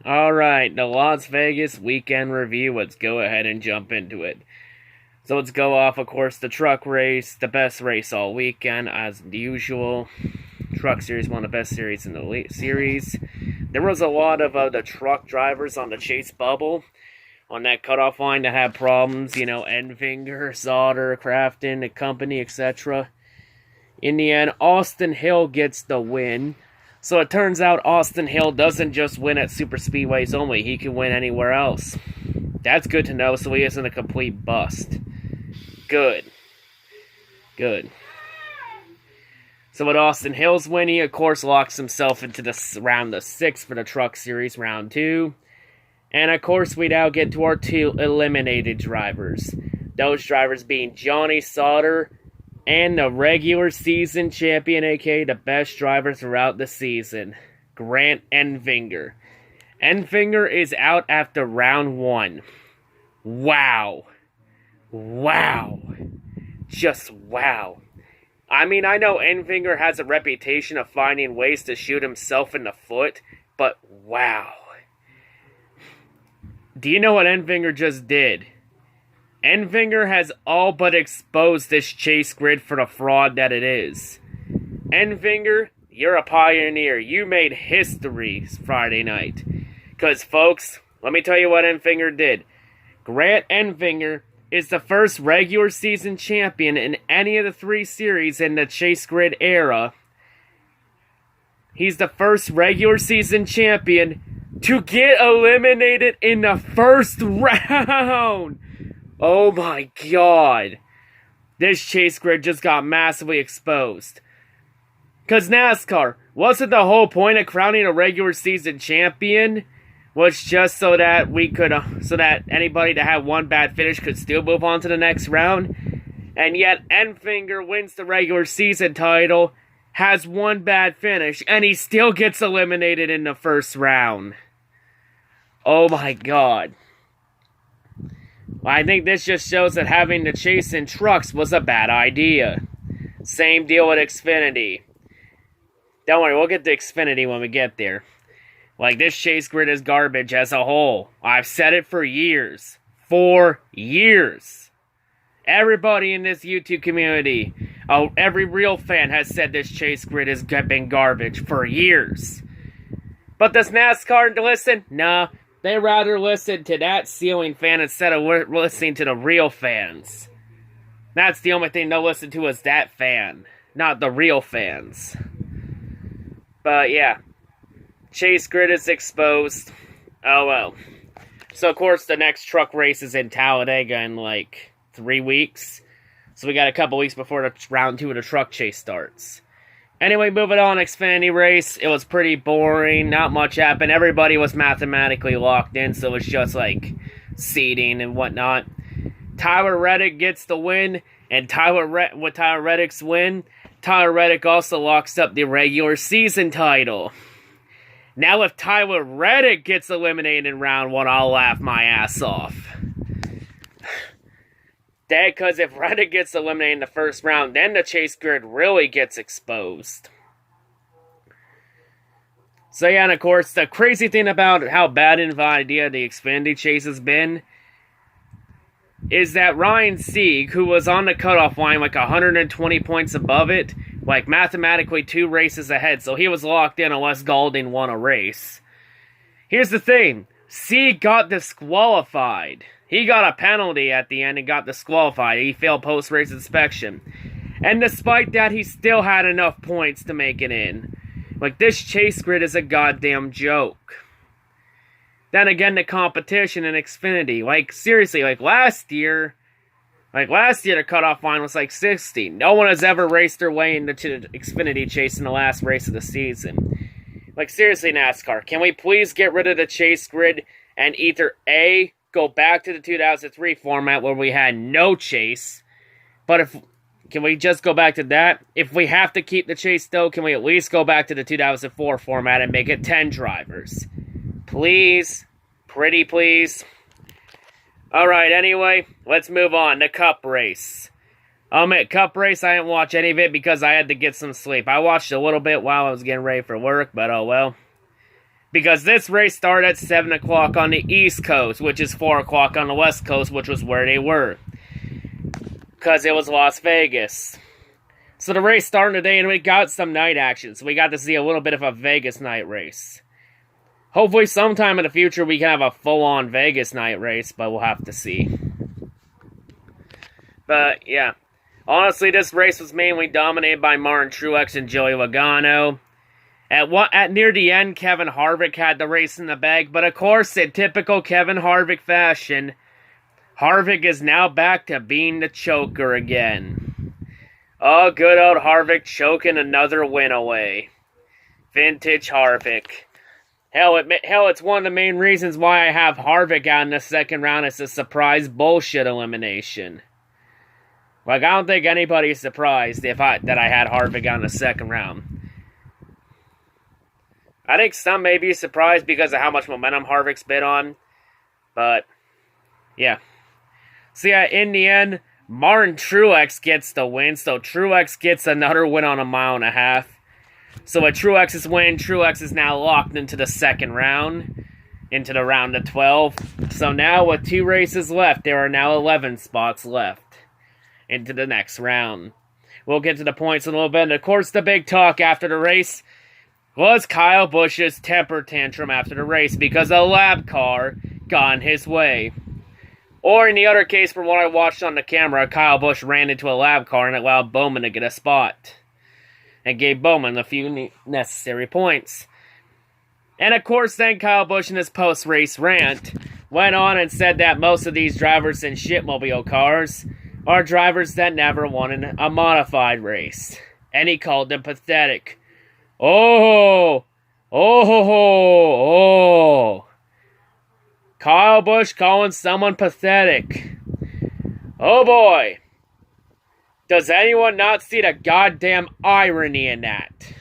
Alright, the Las Vegas weekend review. Let's go ahead and jump into it. So let's go off, of course, the truck race, the best race all weekend, as usual. Truck series, one of the best series in the series. There was a lot of the truck drivers on the chase bubble, on that cutoff line that had problems, Enfinger, Sauter, Crafton, the company, etc. In the end, Austin Hill gets the win. So it turns out Austin Hill doesn't just win at super speedways only, he can win anywhere else. That's good to know, so he isn't a complete bust. Good. So with Austin Hill's win, he of course locks himself into the round of 6 for the Truck Series, round 2. And of course we now get to our 2 eliminated drivers. Those drivers being Johnny Sauter and the regular season champion, aka the best driver throughout the season, Grant Enfinger. Enfinger is out after round 1. Wow. Just wow. I mean, I know Enfinger has a reputation of finding ways to shoot himself in the foot, but wow. Do you know what Enfinger just did? Enfinger has all but exposed this chase grid for the fraud that it is. Enfinger, you're a pioneer. You made history Friday night. Because, folks, let me tell you what Enfinger did. Grant Enfinger is the first regular season champion in any of the 3 series in the chase grid era. He's the first regular season champion to get eliminated in the first round. Oh my god. This chase grid just got massively exposed. Because NASCAR, wasn't the whole point of crowning a regular season champion was just so that so that anybody that had one bad finish could still move on to the next round? And yet Enfinger wins the regular season title, has one bad finish, and he still gets eliminated in the first round. Oh my god. I think this just shows that having to chase in trucks was a bad idea. Same deal with Xfinity. Don't worry, we'll get to Xfinity when we get there. Like, this chase grid is garbage as a whole. I've said it for years. For years. Everybody in this YouTube community, every real fan has said this chase grid has been garbage for years. But does NASCAR listen? Nah. They rather listen to that ceiling fan instead of listening to the real fans. That's the only thing they'll listen to is that fan, not the real fans. But yeah, chase grid is exposed. Oh well. So of course the next truck race is in Talladega in like 3 weeks. So we got a couple weeks before the round 2 of the truck chase starts. Anyway, moving on, Xfinity race. It was pretty boring. Not much happened. Everybody was mathematically locked in, so it was just like seeding and whatnot. Tyler Reddick gets the win, and with Tyler Reddick's win, Tyler Reddick also locks up the regular season title. Now, if Tyler Reddick gets eliminated in round 1, I'll laugh my ass off. Because if Reddick gets eliminated in the first round, then the chase grid really gets exposed. So yeah, and of course, the crazy thing about how bad of an idea the Xfinity chase has been is that Ryan Sieg, who was on the cutoff line like 120 points above it, like mathematically 2 races ahead, so he was locked in unless Galding won a race. Here's the thing, Sieg got disqualified. He got a penalty at the end and got disqualified. He failed post-race inspection. And despite that, he still had enough points to make it in. Like, this chase grid is a goddamn joke. Then again, the competition in Xfinity. Like, seriously, last year the cutoff line was like 60. No one has ever raced their way into the Xfinity chase in the last race of the season. Like, seriously, NASCAR, can we please get rid of the chase grid and either A, go back to the 2003 format where we had no chase, but can we just go back to that? If we have to keep the chase though, can we at least go back to the 2004 format and make it 10 drivers? Please. Pretty please. Alright, anyway, let's move on. The Cup race. Cup race, I didn't watch any of it because I had to get some sleep. I watched a little bit while I was getting ready for work, but oh well. Because this race started at 7 o'clock on the East Coast, which is 4 o'clock on the West Coast, which was where they were. Because it was Las Vegas. So the race started today, and we got some night action. So we got to see a little bit of a Vegas night race. Hopefully sometime in the future we can have a full-on Vegas night race, but we'll have to see. But, yeah. Honestly, this race was mainly dominated by Martin Truex and Joey Logano. At near the end, Kevin Harvick had the race in the bag, but of course, in typical Kevin Harvick fashion, Harvick is now back to being the choker again. Oh, good old Harvick choking another win away. Vintage Harvick. Hell, it's one of the main reasons why I have Harvick out in the second round. It's a surprise bullshit elimination. Like, I don't think anybody's surprised that I had Harvick out in the second round. I think some may be surprised because of how much momentum Harvick's been on. But, yeah. So, yeah, in the end, Martin Truex gets the win. So, Truex gets another win on a mile and a half. So, with Truex's win, Truex is now locked into the second round. Into the round of 12. So, now with 2 races left, there are now 11 spots left into the next round. We'll get to the points in a little bit. And, of course, the big talk after the race was Kyle Busch's temper tantrum after the race because a lab car got in his way. Or in the other case, from what I watched on the camera, Kyle Busch ran into a lab car and allowed Bowman to get a spot. And gave Bowman a few necessary points. And of course, then Kyle Busch in his post-race rant went on and said that most of these drivers in shitmobile cars are drivers that never won a modified race. And he called them pathetic. Oh, Kyle Busch calling someone pathetic. Oh boy. Does anyone not see the goddamn irony in that?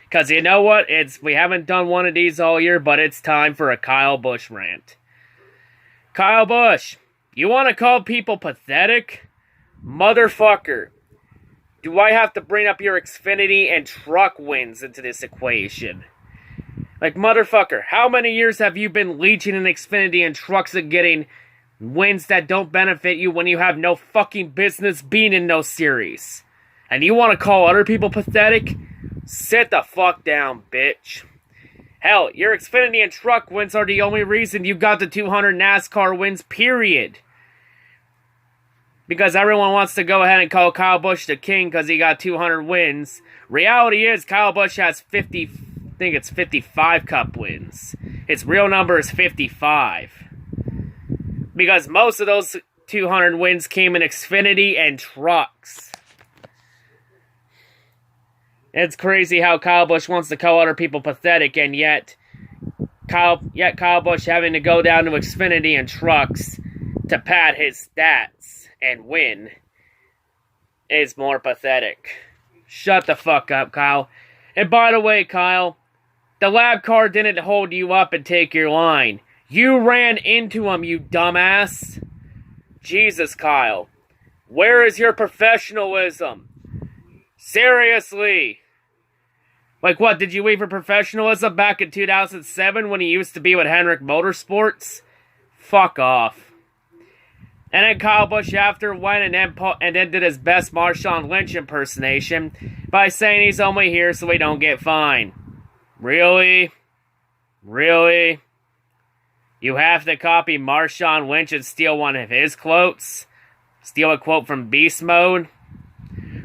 Because you know what? We haven't done one of these all year, but it's time for a Kyle Busch rant. Kyle Busch, you want to call people pathetic? Motherfucker. Do I have to bring up your Xfinity and truck wins into this equation? Like, motherfucker, how many years have you been leeching in Xfinity and trucks and getting wins that don't benefit you when you have no fucking business being in those series? And you want to call other people pathetic? Sit the fuck down, bitch. Hell, your Xfinity and truck wins are the only reason you got the 200 NASCAR wins, period. Because everyone wants to go ahead and call Kyle Busch the king because he got 200 wins. Reality is Kyle Busch has 55 Cup wins. His real number is 55. Because most of those 200 wins came in Xfinity and trucks. It's crazy how Kyle Busch wants to call other people pathetic, and yet Kyle Busch having to go down to Xfinity and trucks to pad his stats and win is more pathetic. Shut the fuck up, Kyle. And by the way, Kyle, the lab car didn't hold you up and take your line. You ran into him, you dumbass. Jesus, Kyle. Where is your professionalism? Seriously. Like what, did you leave for professionalism back in 2007 when he used to be with Hendrick Motorsports? Fuck off. And then Kyle Busch after went and then did his best Marshawn Lynch impersonation by saying he's only here so he don't get fined. Really? Really? You have to copy Marshawn Lynch and steal one of his quotes? Steal a quote from Beast Mode?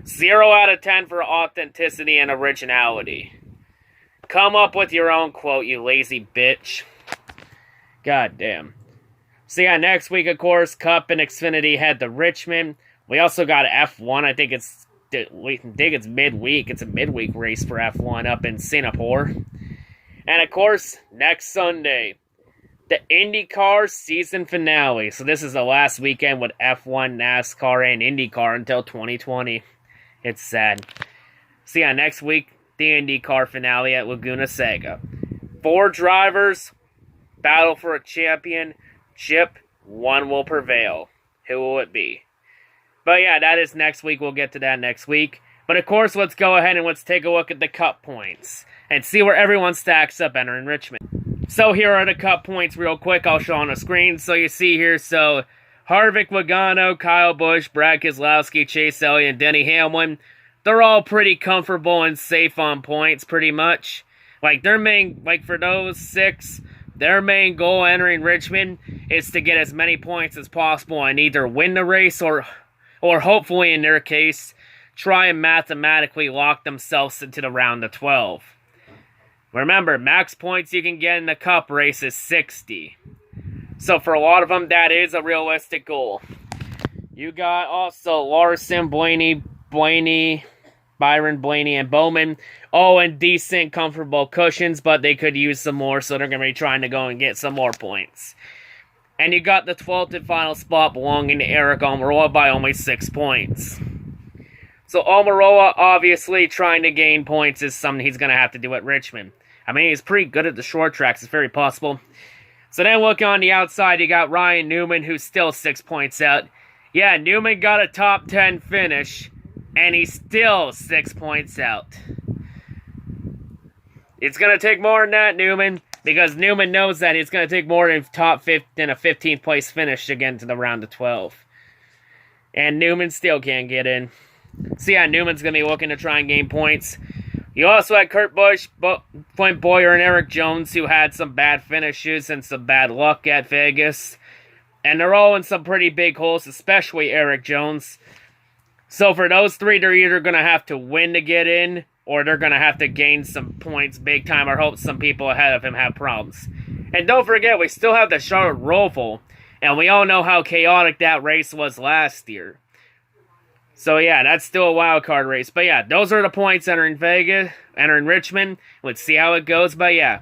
0 out of 10 for authenticity and originality. Come up with your own quote, you lazy bitch. God damn. So yeah, next week, of course, Cup and Xfinity head to Richmond. We also got F1. I think it's midweek. It's a midweek race for F1 up in Singapore. And of course, next Sunday, the IndyCar season finale. So this is the last weekend with F1, NASCAR, and IndyCar until 2020. It's sad. So yeah, next week, the IndyCar finale at Laguna Seca. 4 drivers, battle for a championship. One will prevail. Who will it be? But yeah, that is next week. We'll get to that next week. But of course, let's go ahead and let's take a look at the Cup points and see where everyone stacks up entering Richmond. So here are the Cup points real quick. I'll show on the screen. So you see here, so Harvick, Logano, Kyle Busch, Brad Keselowski, Chase Elliott, and Denny Hamlin, they're all pretty comfortable and safe on points, pretty much. Like, their main, like, for those 6, their main goal entering Richmond is to get as many points as possible and either win the race or hopefully, in their case, try and mathematically lock themselves into the round of 12. Remember, max points you can get in the Cup race is 60. So for a lot of them, that is a realistic goal. You got also Larson, Blaney, Byron, Blaney, and Bowman, all in decent, comfortable cushions, but they could use some more, so they're going to be trying to go and get some more points. And you got the 12th and final spot belonging to Eric Almirola by only 6 points. So Almirola, obviously, trying to gain points is something he's going to have to do at Richmond. I mean, he's pretty good at the short tracks. It's very possible. So then looking on the outside, you got Ryan Newman, who's still 6 points out. Yeah, Newman got a top 10 finish, and he's still 6 points out. It's going to take more than that, Newman, because Newman knows that it's going to take more than than a 15th place finish to get into the round of 12. And Newman still can't get in. So yeah, Newman's going to be looking to try and gain points. You also had Kurt Busch, Clint Boyer, and Eric Jones, who had some bad finishes and some bad luck at Vegas. And they're all in some pretty big holes, especially Eric Jones. So for those 3, they're either going to have to win to get in, or they're going to have to gain some points big time, or hope some people ahead of him have problems. And don't forget, we still have the Charlotte Roval, and we all know how chaotic that race was last year. So yeah, that's still a wild card race. But yeah, those are the points entering Richmond. Let's see how it goes. But yeah,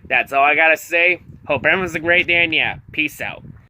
that's all I gotta say. Hope everyone's a great day, and yeah, peace out.